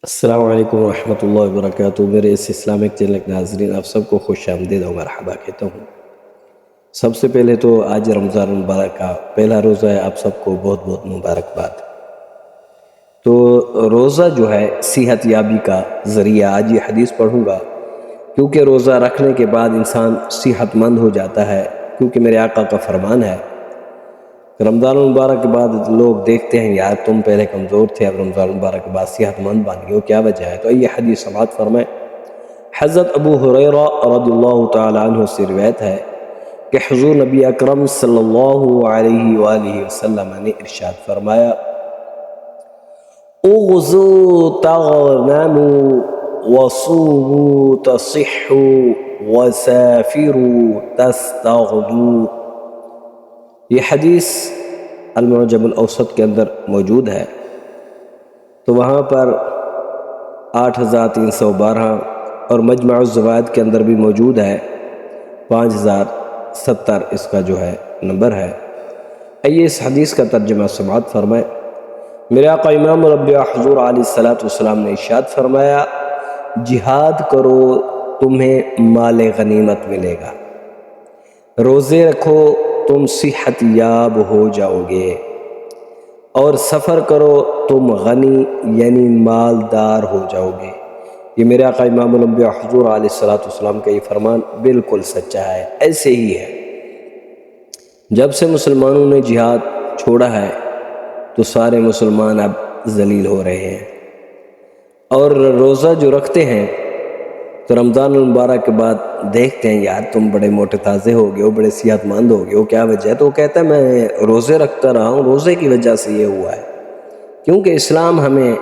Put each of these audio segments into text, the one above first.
السلام علیکم ورحمۃ اللہ وبرکاتہ۔ میرے اس اسلامک چینل کے ناظرین، آپ سب کو خوش آمدید اور مرحبا کہتا ہوں۔ سب سے پہلے تو آج رمضان المبارک کا پہلا روزہ ہے، آپ سب کو بہت بہت مبارکباد۔ تو روزہ جو ہے صحت یابی کا ذریعہ، آج یہ حدیث پڑھوں گا کیونکہ روزہ رکھنے کے بعد انسان صحت مند ہو جاتا ہے، کیونکہ میرے آقا کا فرمان ہے رمضان المبارک کے بعد لوگ دیکھتے ہیں یار تم پہلے کمزور تھے، اب رمضان المبارک کے بعد صحت مند بن گئے ہو، کیا وجہ ہے؟ تو یہ حدیث سماعت فرمائیں۔ حضرت ابو ہریرہ رضی اللہ تعالی عنہ سے روایت ہے کہ حضور نبی اکرم صلی اللہ علیہ وآلہ وسلم نے ارشاد فرمایا، اغزوا تغنموا وصوموا تصحوا وسافروا تستغنوا۔ یہ حدیث المعجم الاوسط کے اندر موجود ہے، تو وہاں پر 8312 اور مجمع الزوائد کے اندر بھی موجود ہے 5070 اس کا جو ہے نمبر ہے۔ آئیے اس حدیث کا ترجمہ سماعت فرمائیں۔ میرے آقا امام ربیہ حضور علیہ السلام نے ارشاد فرمایا، جہاد کرو تمہیں مال غنیمت ملے گا، روزے رکھو تم صحت یاب ہو جاؤ گے، اور سفر کرو تم غنی یعنی مالدار ہو جاؤ گے۔ یہ میرے آقا امام الانبیاء حضور علیہ السلام کا یہ فرمان بالکل سچا ہے، ایسے ہی ہے۔ جب سے مسلمانوں نے جہاد چھوڑا ہے تو سارے مسلمان اب ذلیل ہو رہے ہیں، اور روزہ جو رکھتے ہیں تو رمضان المبارک کے بعد دیکھتے ہیں یار تم بڑے موٹے تازے ہو گئے ہو، بڑے صحت مند ہو گئے ہو، کیا وجہ ہے؟ تو وہ کہتا ہے میں روزے رکھتا رہا ہوں، روزے کی وجہ سے یہ ہوا ہے، کیونکہ اسلام ہمیں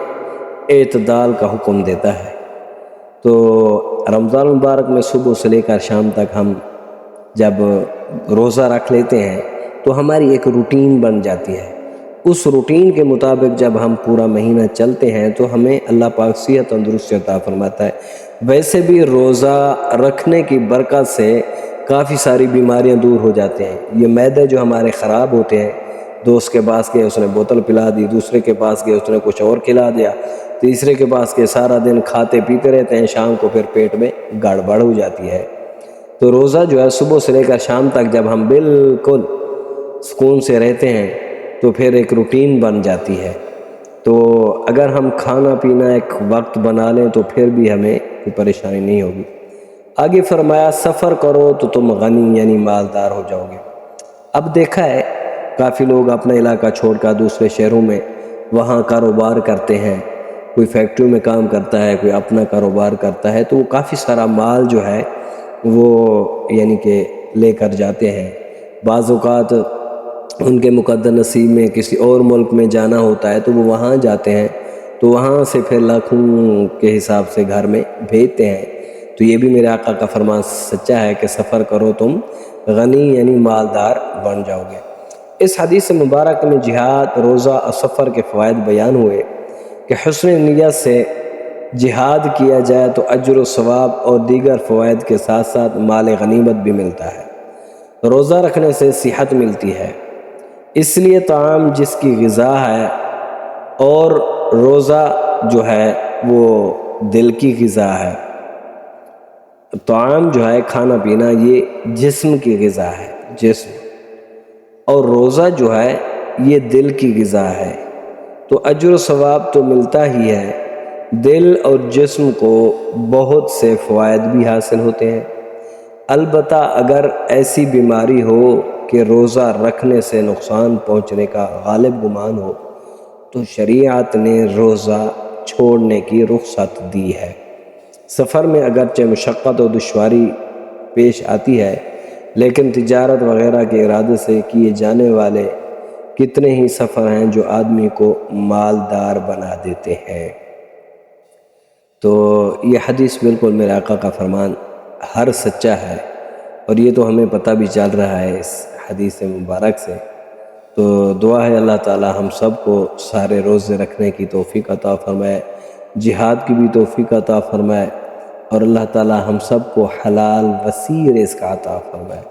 اعتدال کا حکم دیتا ہے۔ تو رمضان المبارک میں صبح سے لے کر شام تک ہم جب روزہ رکھ لیتے ہیں تو ہماری ایک روٹین بن جاتی ہے، اس روٹین کے مطابق جب ہم پورا مہینہ چلتے ہیں تو ہمیں اللہ پاک صحت تندرستی عطا فرماتا ہے۔ ویسے بھی روزہ رکھنے کی برکت سے کافی ساری بیماریاں دور ہو جاتے ہیں۔ یہ معدے جو ہمارے خراب ہوتے ہیں، دوست کے پاس گئے اس نے بوتل پلا دی، دوسرے کے پاس گئے اس نے کچھ اور کھلا دیا، تیسرے کے پاس گئے سارا دن کھاتے پیتے رہتے ہیں، شام کو پھر پیٹ میں گڑبڑ ہو جاتی ہے۔ تو روزہ جو ہے صبح سے لے کر شام تک جب ہم بالکل سکون سے رہتے ہیں تو پھر ایک روٹین بن جاتی ہے۔ تو اگر ہم کھانا پینا ایک وقت بنا لیں تو پھر بھی ہمیں کوئی پریشانی نہیں ہوگی۔ آگے فرمایا، سفر کرو تو تم غنی یعنی مالدار ہو جاؤ گے۔ اب دیکھا ہے کافی لوگ اپنا علاقہ چھوڑ کر دوسرے شہروں میں وہاں کاروبار کرتے ہیں، کوئی فیکٹری میں کام کرتا ہے، کوئی اپنا کاروبار کرتا ہے، تو وہ کافی سارا مال جو ہے وہ یعنی کہ لے کر جاتے ہیں۔ بعض اوقات ان کے مقدر نصیب میں کسی اور ملک میں جانا ہوتا ہے تو وہ وہاں جاتے ہیں، تو وہاں سے پھر لاکھوں کے حساب سے گھر میں بھیجتے ہیں۔ تو یہ بھی میرے آقا کا فرمان سچا ہے کہ سفر کرو تم غنی یعنی مالدار بن جاؤ گے۔ اس حدیث مبارک میں جہاد، روزہ اور سفر کے فوائد بیان ہوئے کہ حسن نیت سے جہاد کیا جائے تو اجر و ثواب اور دیگر فوائد کے ساتھ ساتھ مال غنیمت بھی ملتا ہے۔ روزہ رکھنے سے صحت ملتی ہے، اس لیے طعام جس کی غذا ہے، اور روزہ جو ہے وہ دل کی غذا ہے۔ طعام جو ہے کھانا پینا یہ جسم کی غذا ہے، جسم، اور روزہ جو ہے یہ دل کی غذا ہے۔ تو اجر و ثواب تو ملتا ہی ہے، دل اور جسم کو بہت سے فوائد بھی حاصل ہوتے ہیں۔ البتہ اگر ایسی بیماری ہو کہ روزہ رکھنے سے نقصان پہنچنے کا غالب گمان ہو تو شریعت نے روزہ چھوڑنے کی رخصت دی ہے۔ سفر میں اگرچہ مشقت و دشواری پیش آتی ہے، لیکن تجارت وغیرہ کے ارادے سے کیے جانے والے کتنے ہی سفر ہیں جو آدمی کو مالدار بنا دیتے ہیں۔ تو یہ حدیث بالکل میرے آقا کا فرمان ہر سچا ہے، اور یہ تو ہمیں پتہ بھی چل رہا ہے اس حدیث مبارک سے۔ تو دعا ہے اللہ تعالی ہم سب کو سارے روزے رکھنے کی توفیق عطا فرمائے، جہاد کی بھی توفیق عطا فرمائے، اور اللہ تعالی ہم سب کو حلال وسیع رزق عطا فرمائے۔